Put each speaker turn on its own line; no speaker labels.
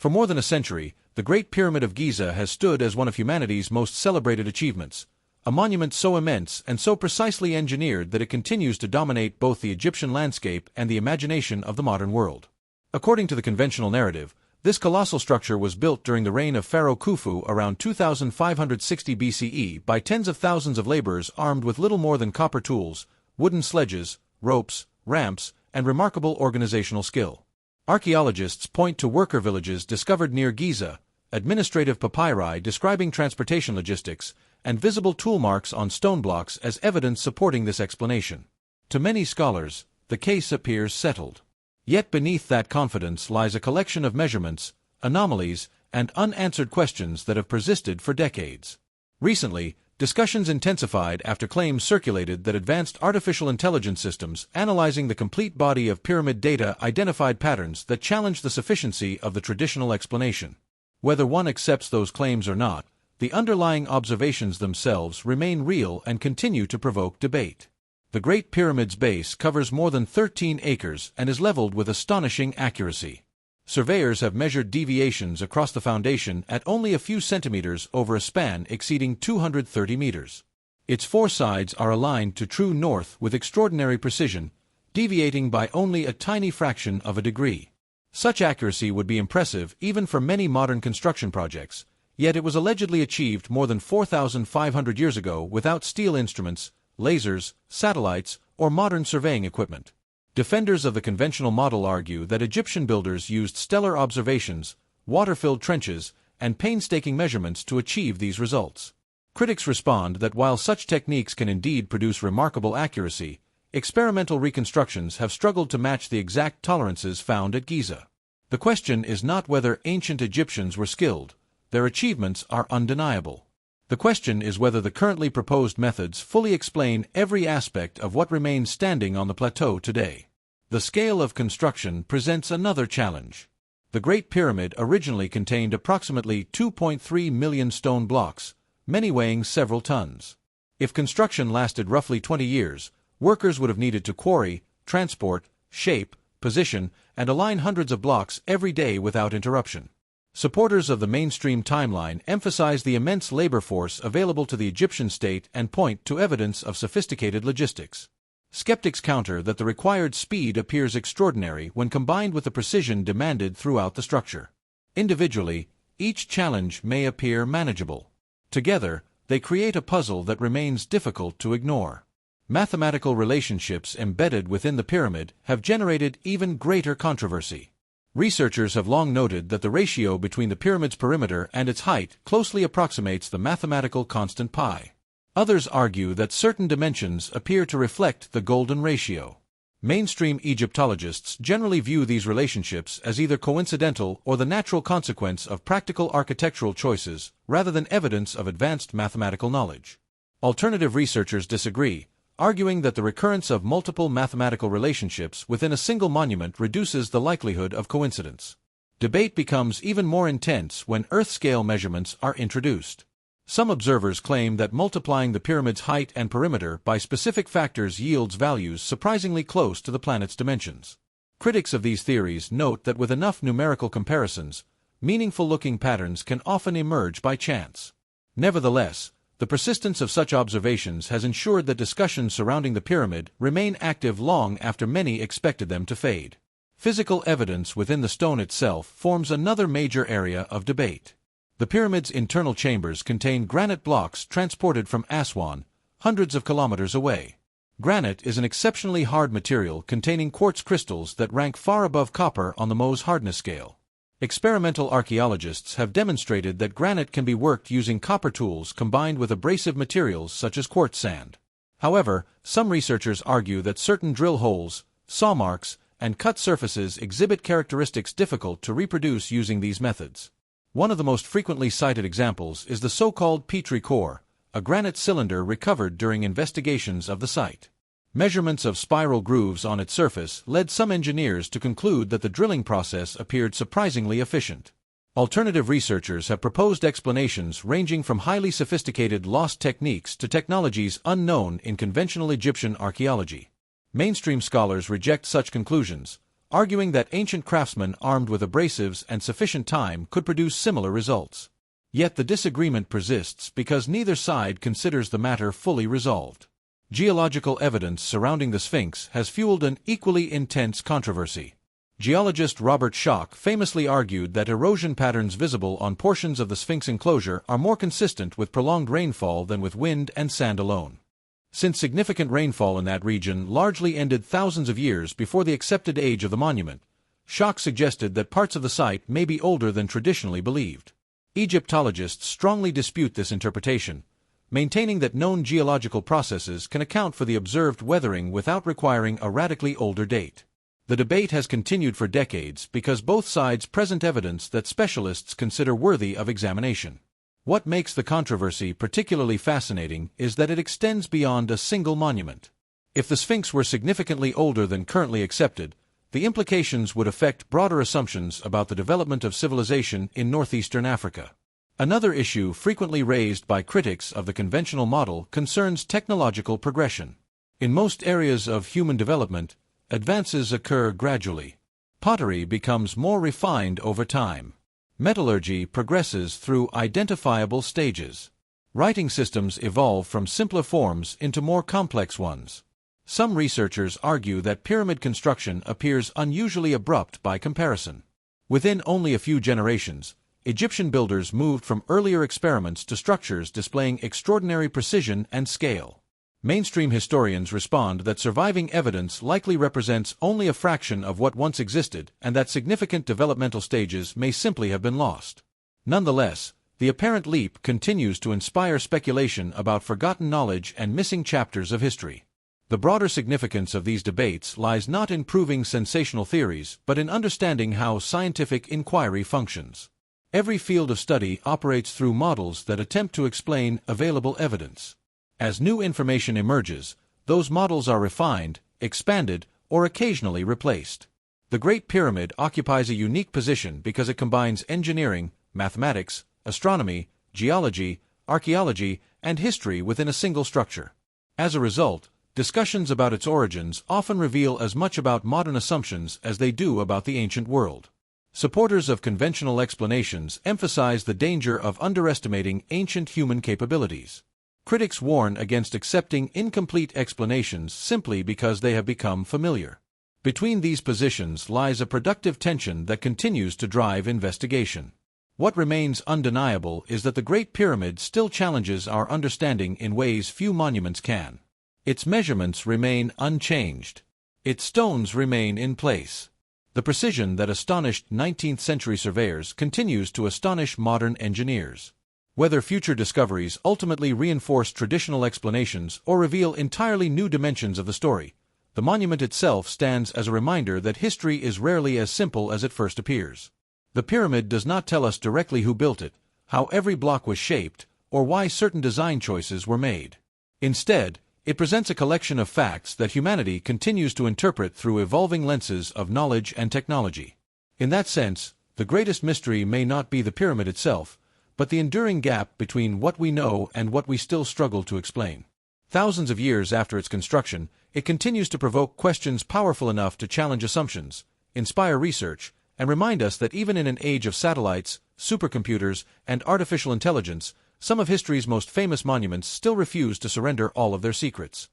For more than a century, the Great Pyramid of Giza has stood as one of humanity's most celebrated achievements, a monument so immense and so precisely engineered that it continues to dominate both the Egyptian landscape and the imagination of the modern world. According to the conventional narrative, this colossal structure was built during the reign of Pharaoh Khufu around 2560 BCE by tens of thousands of laborers armed with little more than copper tools, wooden sledges, ropes, ramps, and remarkable organizational skill. Archaeologists point to worker villages discovered near Giza, administrative papyri describing transportation logistics, and visible tool marks on stone blocks as evidence supporting this explanation. To many scholars, the case appears settled. Yet beneath that confidence lies a collection of measurements, anomalies, and unanswered questions that have persisted for decades. Recently, discussions intensified after claims circulated that advanced artificial intelligence systems analyzing the complete body of pyramid data identified patterns that challenge the sufficiency of the traditional explanation. Whether one accepts those claims or not, the underlying observations themselves remain real and continue to provoke debate. The Great Pyramid's base covers more than 13 acres and is leveled with astonishing accuracy. Surveyors have measured deviations across the foundation at only a few centimeters over a span exceeding 230 meters. Its four sides are aligned to true north with extraordinary precision, deviating by only a tiny fraction of a degree. Such accuracy would be impressive even for many modern construction projects, yet it was allegedly achieved more than 4,500 years ago without steel instruments, lasers, satellites, or modern surveying equipment. Defenders of the conventional model argue that Egyptian builders used stellar observations, water-filled trenches, and painstaking measurements to achieve these results. Critics respond that while such techniques can indeed produce remarkable accuracy, experimental reconstructions have struggled to match the exact tolerances found at Giza. The question is not whether ancient Egyptians were skilled; their achievements are undeniable. The question is whether the currently proposed methods fully explain every aspect of what remains standing on the plateau today. The scale of construction presents another challenge. The Great Pyramid originally contained approximately 2.3 million stone blocks, many weighing several tons. If construction lasted roughly 20 years, workers would have needed to quarry, transport, shape, position, and align hundreds of blocks every day without interruption. Supporters of the mainstream timeline emphasize the immense labor force available to the Egyptian state and point to evidence of sophisticated logistics. Skeptics counter that the required speed appears extraordinary when combined with the precision demanded throughout the structure. Individually, each challenge may appear manageable. Together, they create a puzzle that remains difficult to ignore. Mathematical relationships embedded within the pyramid have generated even greater controversy. Researchers have long noted that the ratio between the pyramid's perimeter and its height closely approximates the mathematical constant pi. Others argue that certain dimensions appear to reflect the golden ratio. Mainstream Egyptologists generally view these relationships as either coincidental or the natural consequence of practical architectural choices rather than evidence of advanced mathematical knowledge. Alternative researchers disagree, arguing that the recurrence of multiple mathematical relationships within a single monument reduces the likelihood of coincidence. Debate becomes even more intense when Earth-scale measurements are introduced. Some observers claim that multiplying the pyramid's height and perimeter by specific factors yields values surprisingly close to the planet's dimensions. Critics of these theories note that with enough numerical comparisons, meaningful-looking patterns can often emerge by chance. Nevertheless, the persistence of such observations has ensured that discussions surrounding the pyramid remain active long after many expected them to fade. Physical evidence within the stone itself forms another major area of debate. The pyramid's internal chambers contain granite blocks transported from Aswan, hundreds of kilometers away. Granite is an exceptionally hard material containing quartz crystals that rank far above copper on the Mohs hardness scale. Experimental archaeologists have demonstrated that granite can be worked using copper tools combined with abrasive materials such as quartz sand. However, some researchers argue that certain drill holes, saw marks, and cut surfaces exhibit characteristics difficult to reproduce using these methods. One of the most frequently cited examples is the so-called Petri core, a granite cylinder recovered during investigations of the site. Measurements of spiral grooves on its surface led some engineers to conclude that the drilling process appeared surprisingly efficient. Alternative researchers have proposed explanations ranging from highly sophisticated lost techniques to technologies unknown in conventional Egyptian archaeology. Mainstream scholars reject such conclusions, arguing that ancient craftsmen armed with abrasives and sufficient time could produce similar results. Yet the disagreement persists because neither side considers the matter fully resolved. Geological evidence surrounding the Sphinx has fueled an equally intense controversy. Geologist Robert Schoch famously argued that erosion patterns visible on portions of the Sphinx enclosure are more consistent with prolonged rainfall than with wind and sand alone. Since significant rainfall in that region largely ended thousands of years before the accepted age of the monument, Schoch suggested that parts of the site may be older than traditionally believed. Egyptologists strongly dispute this interpretation, maintaining that known geological processes can account for the observed weathering without requiring a radically older date. The debate has continued for decades because both sides present evidence that specialists consider worthy of examination. What makes the controversy particularly fascinating is that it extends beyond a single monument. If the Sphinx were significantly older than currently accepted, the implications would affect broader assumptions about the development of civilization in northeastern Africa. Another issue frequently raised by critics of the conventional model concerns technological progression. In most areas of human development, advances occur gradually. Pottery becomes more refined over time. Metallurgy progresses through identifiable stages. Writing systems evolve from simpler forms into more complex ones. Some researchers argue that pyramid construction appears unusually abrupt by comparison. Within only a few generations, Egyptian builders moved from earlier experiments to structures displaying extraordinary precision and scale. Mainstream historians respond that surviving evidence likely represents only a fraction of what once existed and that significant developmental stages may simply have been lost. Nonetheless, the apparent leap continues to inspire speculation about forgotten knowledge and missing chapters of history. The broader significance of these debates lies not in proving sensational theories, but in understanding how scientific inquiry functions. Every field of study operates through models that attempt to explain available evidence. As new information emerges, those models are refined, expanded, or occasionally replaced. The Great Pyramid occupies a unique position because it combines engineering, mathematics, astronomy, geology, archaeology, and history within a single structure. As a result, discussions about its origins often reveal as much about modern assumptions as they do about the ancient world. Supporters of conventional explanations emphasize the danger of underestimating ancient human capabilities. Critics warn against accepting incomplete explanations simply because they have become familiar. Between these positions lies a productive tension that continues to drive investigation. What remains undeniable is that the Great Pyramid still challenges our understanding in ways few monuments can. Its measurements remain unchanged. Its stones remain in place. The precision that astonished 19th-century surveyors continues to astonish modern engineers. Whether future discoveries ultimately reinforce traditional explanations or reveal entirely new dimensions of the story, the monument itself stands as a reminder that history is rarely as simple as it first appears. The pyramid does not tell us directly who built it, how every block was shaped, or why certain design choices were made. Instead, it presents a collection of facts that humanity continues to interpret through evolving lenses of knowledge and technology. In that sense, the greatest mystery may not be the pyramid itself, but the enduring gap between what we know and what we still struggle to explain. Thousands of years after its construction, it continues to provoke questions powerful enough to challenge assumptions, inspire research, and remind us that even in an age of satellites, supercomputers, and artificial intelligence, some of history's most famous monuments still refuse to surrender all of their secrets.